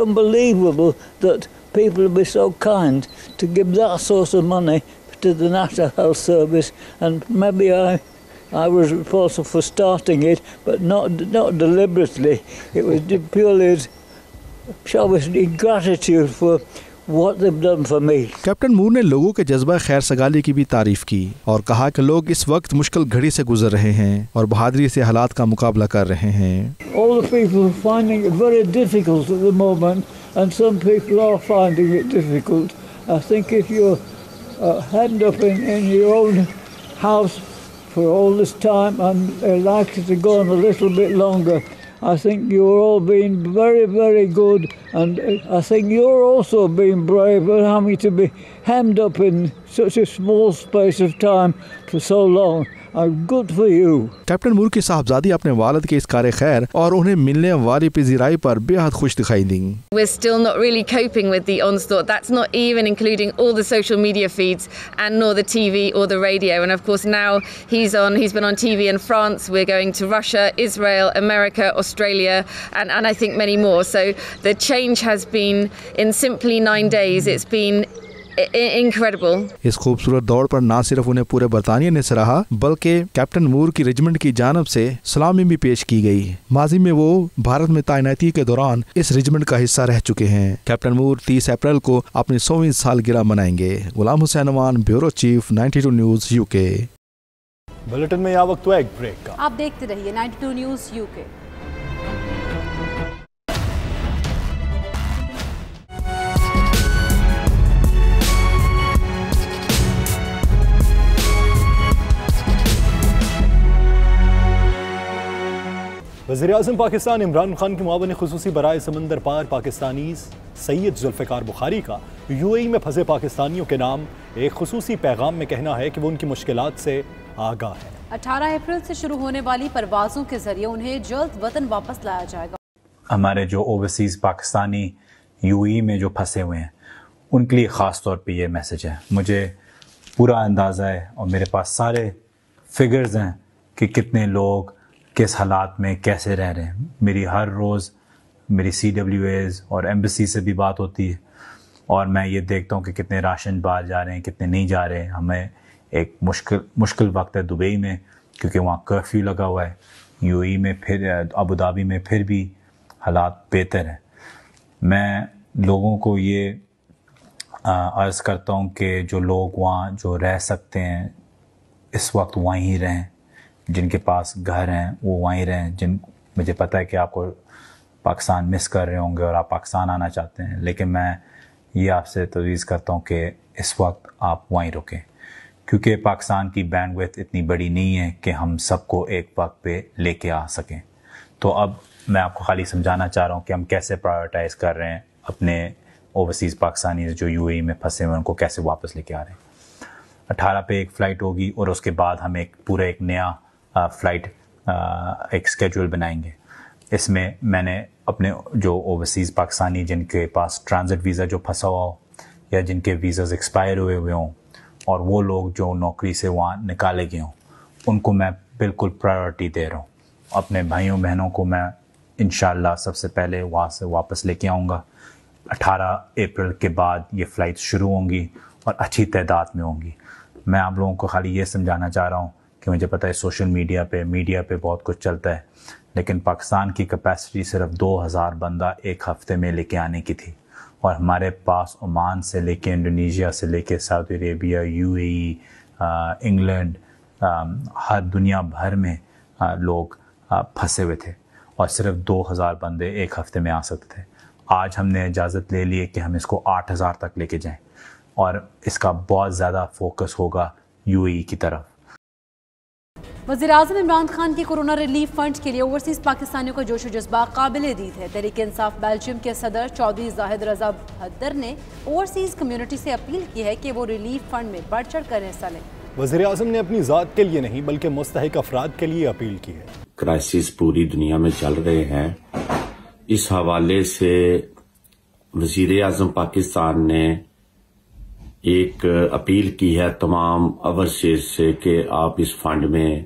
unbelievable that people would be so kind to give that sort of money to the National Health Service, and maybe I was responsible for starting it, but not deliberately. It was purely, shall we say, gratitude for what they've done for me. Captain Moore ने लोगों के जज्बा खैर सगाली की भी तारीफ की और कहा कि लोग इस वक्त मुश्किल घड़ी से गुजर रहे हैं और बहादुरी से हालात का मुकाबला कर रहे हैं. All the people are finding it very difficult at the moment, and some people are finding it difficult. I think if you're hand up in your own house for all this time and they're likely to go on a little bit longer, I think you're all being very, very good, and I think you're also being brave and having to be hemmed up in such a small space of time for so long. Good for you. Captain Moore की साहबजादी अपने वालिद के इस कार्य खैर और उन्हें मिलने वाली पिज़राई पर बेहद खुश दिखाई दी. We're still not really coping with the onslaught. That's not even including all the social media feeds and nor the TV or the radio. And of course now he's been on TV in France. We're going to Russia, Israel, America, Australia, and I think many more. So the change has been in simply 9 days. It's been incredible. इस खूबसूरत दौड़ पर न सिर्फ उन्हें पूरे बरतानिया ने सराहा बल्कि कैप्टन मूर की रेजिमेंट की जानब से सलामी भी पेश की गई. माजी में वो भारत में तैनाती के दौरान इस रेजिमेंट का हिस्सा रह चुके हैं. कैप्टन मूर 30 अप्रैल को अपनी 100वीं सालगिरह मनाएंगे. Ghulam Hussain Aman, bureau chief, 92 news UK. Bulletin में यह वक्त हुआ एक ब्रेक का. आप देखते रहिए 92 न्यूज यूके. वज़ीर-ए-आज़म पाकिस्तान इमरान खान के मुआविन खुसूसी बराए समंदर पार पाकिस्तानी सैयद जुल्फ़िकार बुखारी का यूएई में फंसे पाकिस्तानियों के नाम एक खुसूसी पैगाम में कहना है कि वो उनकी मुश्किलात से आगाह है. 18 अप्रैल से शुरू होने वाली परवाज़ों के जरिए उन्हें जल्द वतन वापस लाया जाएगा. हमारे जो ओवरसीज़ पाकिस्तानी यूएई में जो फंसे हुए हैं उनके लिए ख़ास तौर पे ये मैसेज है. मुझे पूरा अंदाज़ा है और मेरे पास सारे फिगर्स हैं कि कितने लोग किस हालात में कैसे रह रहे हैं. मेरी हर रोज़ मेरी CWAs और एम्बेसी से भी बात होती है और मैं ये देखता हूँ कि कितने राशन बाहर जा रहे हैं, कितने नहीं जा रहे हैं. हमें एक मुश्किल वक्त है दुबई में क्योंकि वहाँ कर्फ्यू लगा हुआ है. यूएई में फिर अबू धाबी में फिर भी हालात बेहतर हैं. मैं लोगों को ये अर्ज़ करता हूँ कि जो लोग वहाँ जो रह सकते हैं इस वक्त वहीं रहें. जिनके पास घर हैं वो वहीं रहें. मुझे पता है कि आपको पाकिस्तान मिस कर रहे होंगे और आप पाकिस्तान आना चाहते हैं, लेकिन मैं ये आपसे तजवीज़ करता हूँ कि इस वक्त आप वहीं रुकें क्योंकि पाकिस्तान की बैंडविड्थ इतनी बड़ी नहीं है कि हम सबको एक वक्त पे लेके आ सकें. तो अब मैं आपको खाली समझाना चाह रहा हूँ कि हम कैसे प्रायोरिटाइज़ कर रहे हैं अपने ओवरसीज़ पाकिस्तानी जो यूएई में फंसे हुए उनको कैसे वापस लेके आ रहे हैं. 18 पे एक फ़्लाइट होगी और उसके बाद हम एक नया फ़्लाइट एक स्केड्यूल बनाएंगे. इसमें मैंने अपने जो ओवरसीज़ पाकिस्तानी जिनके पास ट्रांजिट वीज़ा जो फंसा हुआ हो या जिनके वीज़ाज़ एक्सपायर हुए हों और वो लोग जो नौकरी से वहाँ निकाले गए हों उनको मैं बिल्कुल प्रायोरिटी दे रहा हूँ. अपने भाइयों बहनों को मैं इंशाल्लाह सबसे पहले वहाँ से वापस लेके आऊँगा. 18 अप्रैल के बाद ये फ़्लाइट शुरू होंगी और अच्छी तादाद में होंगी. मैं आप लोगों को खाली ये समझाना चाह रहा हूँ कि मुझे पता है सोशल मीडिया पे बहुत कुछ चलता है, लेकिन पाकिस्तान की कैपेसिटी सिर्फ 2000 बंदा एक हफ़्ते में लेके आने की थी और हमारे पास ओमान से लेके इंडोनेशिया से लेके सऊदी अरेबिया, यूएई, इंग्लैंड, हर दुनिया भर में लोग फंसे हुए थे और सिर्फ 2000 बंदे एक हफ़्ते में आ सकते थे. आज हमने इजाज़त ले ली है कि हम इसको 8000 तक लेके जाएं और इसका बहुत ज़्यादा फोकस होगा यूएई की तरफ. वज़ीर-ए-आज़म इमरान खान के कोरोना रिलीफ फंड के लिए ओवरसीज़ पाकिस्तानियों का जोश जज्बा काबिल दीद है. तहरीक इंसाफ बेल्जियम के सदर चौधरी जाहिद रजा भद्दर ने ओवरसीज़ कम्युनिटी से अपील की है कि वो रिलीफ फंड में बढ़ चढ़ कर हिस्सा लें. वज़ीर-ए-आज़म ने अपनी ज़ात के लिए नहीं बल्कि मुस्तहिक अफराद के लिए अपील की है. क्राइसिस पूरी दुनिया में चल रहे हैं, इस हवाले से वज़ीर-ए-आज़म पाकिस्तान ने एक अपील की है तमाम ओवरसीज से कि आप इस फंड में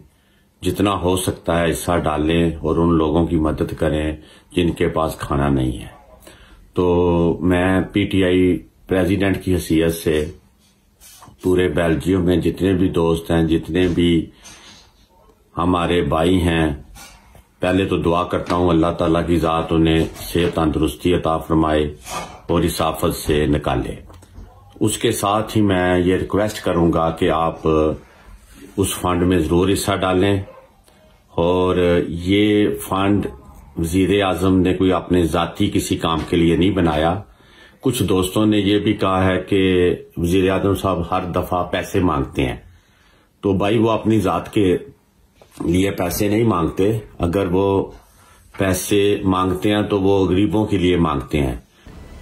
जितना हो सकता है हिस्सा डालें और उन लोगों की मदद करें जिनके पास खाना नहीं है. तो मैं पीटीआई प्रेसिडेंट की हैसियत से पूरे बेल्जियम में जितने भी दोस्त हैं, जितने भी हमारे भाई हैं, पहले तो दुआ करता हूं अल्लाह ताला की ज़ात उन्हें सेहत तंदुरुस्ती अता फरमाए और इस आफत से निकाले। उसके साथ ही मैं ये रिक्वेस्ट करूंगा कि आप उस फंड में ज़रूर हिस्सा डालें और ये फंड वज़ीर आज़म ने कोई अपने ज़ाती किसी काम के लिए नहीं बनाया। कुछ दोस्तों ने ये भी कहा है कि वज़ीर आज़म साहब हर दफ़ा पैसे मांगते हैं, तो भाई वो अपनी ज़ात के लिए पैसे नहीं मांगते। अगर वो पैसे मांगते हैं तो वो गरीबों के लिए मांगते हैं।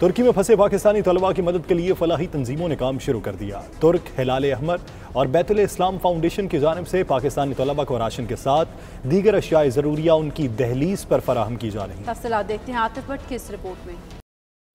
तुर्की में फंसे पाकिस्तानी तलबा की मदद के लिए फलाही तंजीमों ने काम शुरू कर दिया। तुर्क हिलाल अहमर और बैतुल इस्लाम फाउंडेशन की जानिब से पाकिस्तानी तलबा को राशन के साथ दीगर अशियाए ज़रूरिया उनकी दहलीज पर फराहम की जा रही है। तफसीलात देखते हैं आतिफ भट्ट की इस रिपोर्ट में।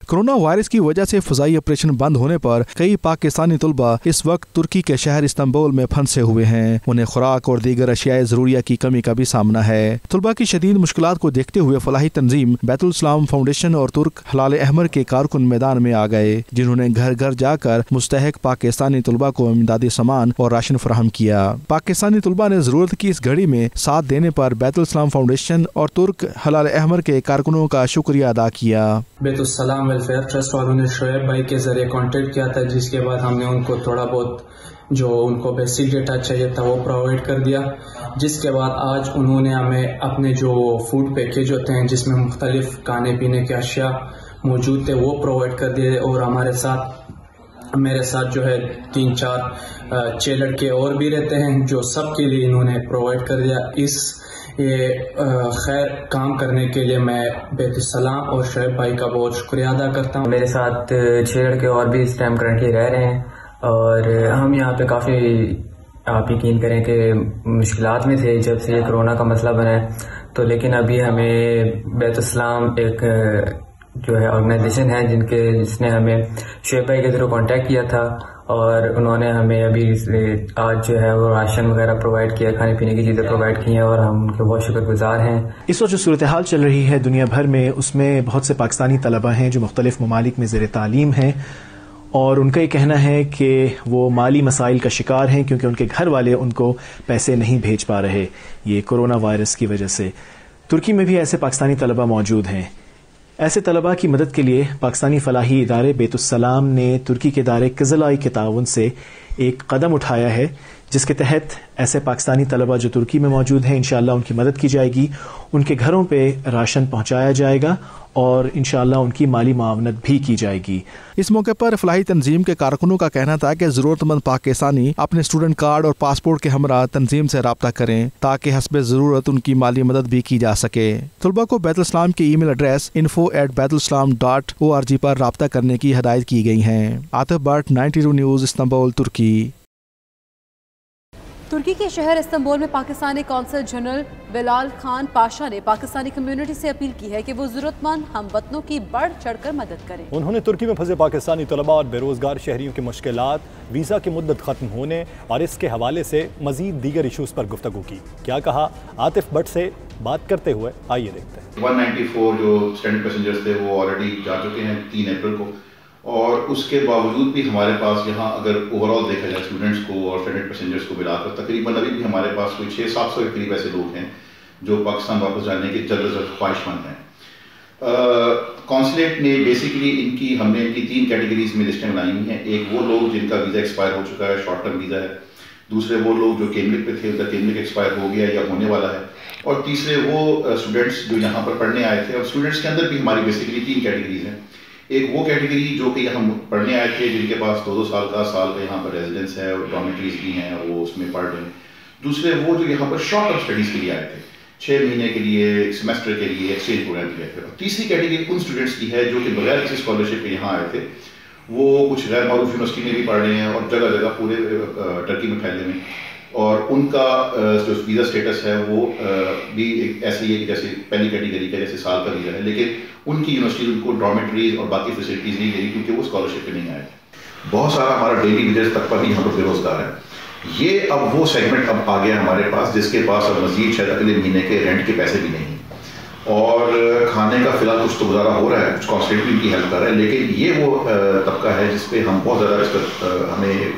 कोरोना वायरस की वजह से फ़ज़ाई ऑपरेशन बंद होने पर कई पाकिस्तानी तलबा इस वक्त तुर्की के शहर इस्तांबुल में फंसे हुए हैं। उन्हें खुराक और दीगर अशियाए ज़रूरिया की कमी का भी सामना है। तलबा की शदीद मुश्किलात को देखते हुए फलाही तंजीम बैतुल इस्लाम फाउंडेशन और तुर्क हिलाल अहमर के कारकुन मैदान में आ गए, जिन्होंने घर घर जाकर मुस्तहक पाकिस्तानी तलबा को इमदादी सामान और राशन फराहम किया। पाकिस्तानी तलबा ने ज़रूरत की इस घड़ी में साथ देने पर बैतुल इस्लाम फाउंडेशन और तुर्क हिलाल अहमर के कारकुनों का शुक्रिया अदा किया। बैतुल सलाम वेलफेयर ट्रस्ट वालों ने शोएब भाई के जरिए कांटेक्ट किया था, जिसके बाद हमने उनको थोड़ा बहुत जो उनको बेसिक डेटा चाहिए था वो प्रोवाइड कर दिया, जिसके बाद आज उन्होंने हमें अपने जो फूड पैकेज होते हैं जिसमें मुख्तलिफ खाने पीने के अशिया मौजूद थे वो प्रोवाइड कर दिए। और मेरे साथ जो है 3-4-6 लड़के और भी रहते हैं जो सबके लिए इन्होंने प्रोवाइड कर दिया। ये खैर काम करने के लिए मैं बैतुल सलाम और शोएब भाई का बहुत शुक्रिया अदा करता हूँ। मेरे साथ 6 लड़के और भी इस टाइम करंटली रह रहे हैं और हम यहाँ पे काफ़ी आप यकीन करें कि मुश्किलात में थे जब से ये कोरोना का मसला बना है। तो लेकिन अभी हमें बैतुल सलाम एक जो है ऑर्गेनाइजेशन है जिसने हमें शोएब भाई के थ्रू कांटेक्ट किया था और उन्होंने हमें अभी आज जो है वो राशन वगैरह प्रोवाइड किया, खाने पीने की चीज़ें प्रोवाइड की हैं और हम उनके बहुत शुक्रगुजार हैं। इस वक्त जो सूरत हाल चल रही है दुनिया भर में, उसमें बहुत से पाकिस्तानी तलबा हैं जो मुख्तलिफ ममालिक में ज़ेर तालीम हैं और उनका ये कहना है कि वो माली मसाइल का शिकार हैं क्योंकि उनके घर वाले उनको पैसे नहीं भेज पा रहे ये कोरोना वायरस की वजह से। तुर्की में भी ऐसे पाकिस्तानी तलबा मौजूद हैं। ऐसे तलबा की मदद के लिए पाकिस्तानी फलाही इदारे बैतुल सलाम ने तुर्की के इदारे क़ज़लाई के ताउन से एक कदम उठाया है, जिसके तहत ऐसे पाकिस्तानी तलबा जो तुर्की में मौजूद हैं इंशाअल्लाह उनकी मदद की जाएगी, उनके घरों पे राशन पहुंचाया जाएगा और इंशाअल्लाह उनकी माली मावनत भी की जाएगी। इस मौके पर फलाही तंजीम के कारकुनों का कहना था कि ज़रूरतमंद पाकिस्तानी अपने स्टूडेंट कार्ड और पासपोर्ट के हमरा तंजीम से रब्ता करें ताकि हस्बे ज़रूरत उनकी माली मदद भी की जा सके। तलबा को बैतुल इस्लाम के ईमेल एड्रेस info@baitulislam.org पर रब्ता करने की हदायत की गई है। आतिफ भट्ट, 92 न्यूज़, इस्तांबुल, तुर्की। तुर्की के शहर इस्तांबुल में पाकिस्तानी कौंसल जनरल बिलाल खान पाशा ने पाकिस्तानी कम्युनिटी से अपील की है कि वो जरूरतमंद हमवतनों की बढ़ चढ़कर मदद करें। उन्होंने तुर्की में फंसे पाकिस्तानी तलबा और बेरोजगार शहरियों की मुश्किलात, वीज़ा की मुद्दत खत्म होने और इसके हवाले से मजीद दीगर इशूज़ पर गुफ्तगू की। क्या कहा, आतिफ भट्ट से बात करते हुए आइए देखते हैं। 194 जो स्टैंडर्ड पैसेंजर्स थे वो ऑलरेडी जा चुके हैं 3 अप्रैल को, और उसके बावजूद भी हमारे पास यहाँ अगर ओवरऑल देखा जाए स्टूडेंट्स को और स्टैंडर्ड पैसेंजर्स को मिलाकर तकरीबन अभी भी हमारे पास कोई 600-700 के करीब ऐसे लोग हैं जो पाकिस्तान वापस जाने के जल्द ख्वाहिशमंद हैं। कॉन्सुलेट ने बेसिकली हमने इनकी 3 कैटेगरीज में लिस्टें बनाई हुई हैं। एक वो लोग जिनका वीज़ा एक्सपायर हो चुका है, शॉर्ट टर्म वीज़ा है, दूसरे वो लोग जो केमलिक पे थे, उनका केमलिक एक्सपायर हो गया या होने वाला है, और तीसरे वो स्टूडेंट्स जो यहाँ पर पढ़ने आए थे। और स्टूडेंट्स के अंदर भी हमारी बेसिकली 3 कैटेगरीज हैं। एक वो कैटेगरी जो कि यहाँ पढ़ने आए थे जिनके पास 2-2 साल का यहाँ पर रेजिडेंस है और डॉर्मेटरीज भी हैं और वो उसमें पढ़ रहे हैं। दूसरे वो जो यहाँ पर शॉर्ट टर्म स्टडीज़ के लिए आए थे, 6 महीने के लिए, सेमेस्टर के लिए, एक्सचेंज प्रोग्राम के लिए आए थे। तीसरी कैटेगरी उन स्टूडेंट्स की है जो कि बगैर किसी स्कॉलरशिप के यहाँ आए थे, वो कुछ गैर मारूफ यूनिवर्सिटी में भी पढ़ रहे हैं और जगह जगह पूरे टर्की में फैले हुए, और उनका जो वीज़ा स्टेटस है वो भी एक ऐसे ही है जैसे पहली कैटेगरी का, जैसे साल का वीज़ा है, लेकिन उनकी यूनिवर्सिटी उनको डॉर्मेटरीज और बाकी फैसिलिटीज़ नहीं दे रही क्योंकि वो स्कॉलरशिप पे नहीं आए। बहुत सारा हमारा डेली विजेट्स तक पर भी यहाँ पर बेरोजगार है। ये अब वो सेगमेंट अब आ गया हमारे पास जिसके पास अब मजीद शायद अगले महीने के रेंट के पैसे भी नहीं और खाने का फिलहाल कुछ तो गुजारा हो रहा है, कुछ कॉन्स्टेंट भी इनकी हेल्प कर रहा है, लेकिन ये वो तबका है जिसपे हम बहुत ज़्यादा इस पर हमें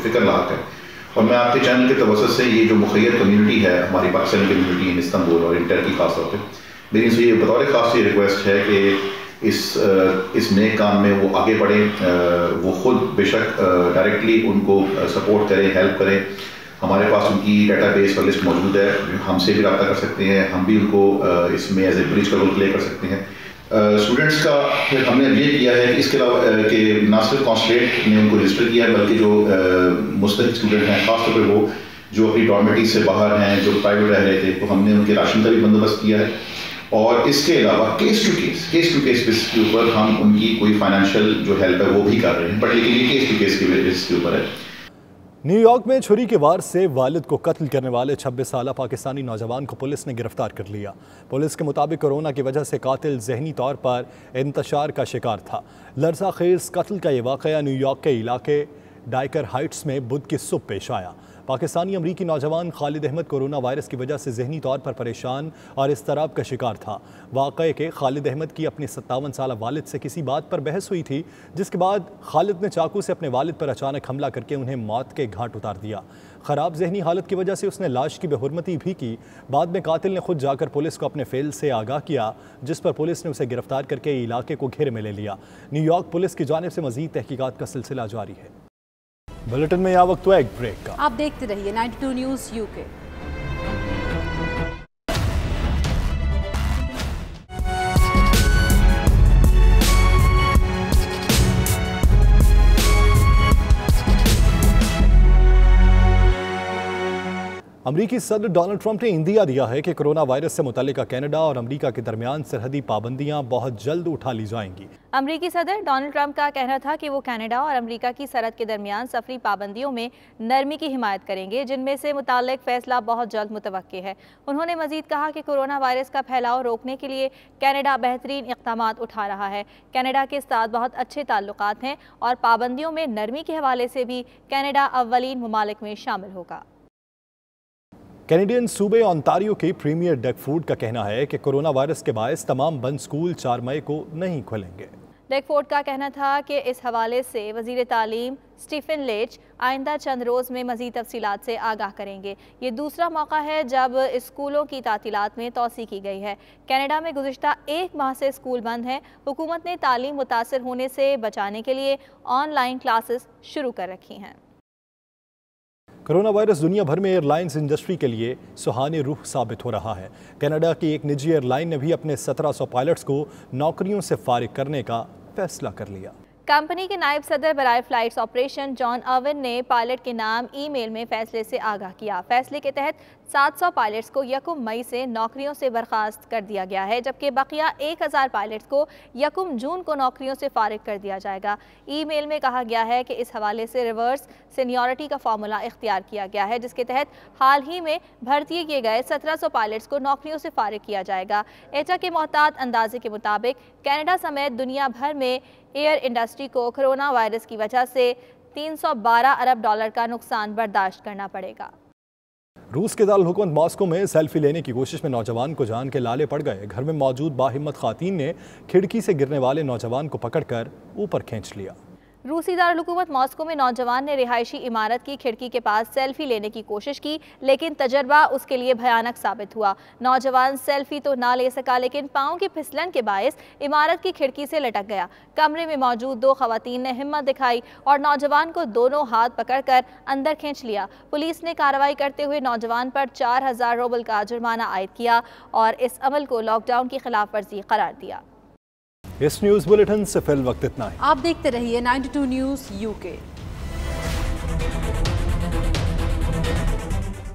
फिक्र लाक है। और मैं आपके चैनल के तवज्जुह से ये जो मुखैर कम्युनिटी है हमारी पाकिस्तानी कम्युनिटी इन इस्तांबुल और इन टर्की खास तौर पर, मेरी इनसे ये बतौर खास ये रिक्वेस्ट है कि इस नेक काम में वो आगे बढ़ें। वो खुद बेशक डायरेक्टली उनको सपोर्ट करें, हेल्प करें। हमारे पास उनकी डेटाबेस और लिस्ट मौजूद है, हमसे भी रब्ता कर सकते हैं, हम भी उनको इसमें एज ए ब्रिज का रोल प्ले कर सकते हैं। स्टूडेंट्स का फिर हमने ये किया है कि इसके अलावा कि ना सिर्फ कॉन्सुलेट ने उनको रजिस्टर किया है, बल्कि जो मुस्तहिक स्टूडेंट हैं, खासतौर पर वो जो अपनी डॉर्मेटरी से बाहर हैं, जो प्राइवेट रह रहे थे, तो हमने उनके राशन का भी बंदोबस्त किया है। और इसके अलावा केस टू केस बेसिस के ऊपर हम उनकी कोई फाइनेंशियल जो हेल्प है वो भी कर रहे हैं, बट लेकिन ये केस टू केस के बेसिस के ऊपर है। न्यूयॉर्क में छुरी के वार से वालिद को कत्ल करने वाले 26 साला पाकिस्तानी नौजवान को पुलिस ने गिरफ्तार कर लिया। पुलिस के मुताबिक कोरोना की वजह से कातिल जहनी तौर पर इंतशार का शिकार था। लर्ज़ाखेज़ कत्ल का ये वाक़या न्यूयॉर्क के इलाके डाइकर हाइट्स में बुध की सुबह पेश आया। पाकिस्तानी अमरीकी नौजवान खालिद अहमद कोरोना वायरस की वजह से जहनी तौर पर परेशान और इज़्तिराब का शिकार था। वाक़े के खालिद अहमद की अपने 57 साला वालिद से किसी बात पर बहस हुई थी, जिसके बाद खालिद ने चाकू से अपने वालिद पर अचानक हमला करके उन्हें मौत के घाट उतार दिया। ख़राब जहनी हालत की वजह से उसने लाश की बेहुरमती भी की। बाद में कातिल ने खुद जाकर पुलिस को अपने फेल से आगाह किया, जिस पर पुलिस ने उसे गिरफ्तार करके इलाके को घेरे में ले लिया। न्यूयॉर्क पुलिस की जानिब से मज़ीद तहकीकात का सिलसिला जारी है। बुलेटिन में यहाँ वक्त हुआ एक ब्रेक का। आप देखते रहिए 92 न्यूज़ यूके। अमरीकी सदर डोनाल्ड ट्रंप ने इंदिया दिया है कि कोरोना वायरस से मुतल्लिका कनाडा और अमरीका के दरमियान सरहदी पाबंदियां बहुत जल्द उठा ली जाएंगी। अमरीकी सदर डोनाल्ड ट्रंप का कहना था कि वो कनाडा और अमरीका की सरहद के दरमियान सफरी पाबंदियों में नरमी की हिमायत करेंगे, जिनमें से मुताल्लिक फैसला बहुत जल्द मुतवक्की है। उन्होंने मजीद कहा कि कोरोना वायरस का फैलाव रोकने के लिए कनाडा बेहतरीन इक़दामात उठा रहा है। कनाडा के साथ बहुत अच्छे ताल्लुकात हैं और पाबंदियों में नरमी के हवाले से भी कनाडा अव्वलीन ममालिक में शामिल होगा। कैनेडियन सूबे ओंटारियो के प्रीमियर डग फूड का कहना है कि कोरोना वायरस के बायस तमाम बंद स्कूल 4 मई को नहीं खुलेंगे। डग फूड का कहना था कि इस हवाले से वज़ीर तालीम स्टीफन लेच आइंदा चंद रोज़ में मज़ीद तफसीलात से आगाह करेंगे। ये दूसरा मौका है जब स्कूलों की तातीलात में तोसी की गई है। कनाडा में गुज़िश्ता 1 माह से स्कूल बंद हैं। हुकूमत ने तालीम मुतासर होने से बचाने के लिए ऑनलाइन क्लासेस शुरू कर रखी हैं। कोरोना वायरस दुनिया भर में एयरलाइंस इंडस्ट्री के लिए सुहाने रूह साबित हो रहा है। कनाडा की एक निजी एयरलाइन ने भी अपने 1700 पायलट्स को नौकरियों से फारिग करने का फैसला कर लिया। कंपनी के नायब सदर बराए फ्लाइट्स ऑपरेशन जॉन अर्विन ने पायलट के नाम ईमेल में फैसले से आगाह किया। फैसले के तहत 700 पायलट्स को 1 मई से नौकरियों से बर्खास्त कर दिया गया है, जबकि बकिया 1000 पायलट्स को 1 जून को नौकरियों से फारिग कर दिया जाएगा। ईमेल में कहा गया है कि इस हवाले से रिवर्स सीनियरिटी का फार्मूला इख्तियार किया गया है, जिसके तहत हाल ही में भर्ती किए गए 1700 पायलट्स को नौकरियों से फारिग किया जाएगा। एटा के मोहतात अंदाजे के मुताबिक कनाडा समेत दुनिया भर में एयर इंडस्ट्री को कोरोना वायरस की वजह से $312 अरब का नुकसान बर्दाश्त करना पड़ेगा। रूस के दारुल हुकूमत मॉस्को में सेल्फी लेने की कोशिश में नौजवान को जान के लाले पड़ गए। घर में मौजूद बाहिम्मत खातीन ने खिड़की से गिरने वाले नौजवान को पकड़कर ऊपर खींच लिया। रूसी दारुल हुकूमत मॉस्को में नौजवान ने रिहायशी इमारत की खिड़की के पास सेल्फी लेने की कोशिश की, लेकिन तजर्बा उसके लिए भयानक साबित हुआ। नौजवान सेल्फी तो ना ले सका, लेकिन पाँव की फिसलन के बायस इमारत की खिड़की से लटक गया। कमरे में मौजूद 2 खवातीन ने हिम्मत दिखाई और नौजवान को दोनों हाथ पकड़कर अंदर खींच लिया। पुलिस ने कार्रवाई करते हुए नौजवान पर 4000 रूबल का जुर्माना आयद किया और इस अमल को लॉकडाउन की खिलाफ वर्जी करार दिया। इस न्यूज़ बुलेटिन से फिल वक्त इतना है। आप देखते रहिए 92 न्यूज़ यूके।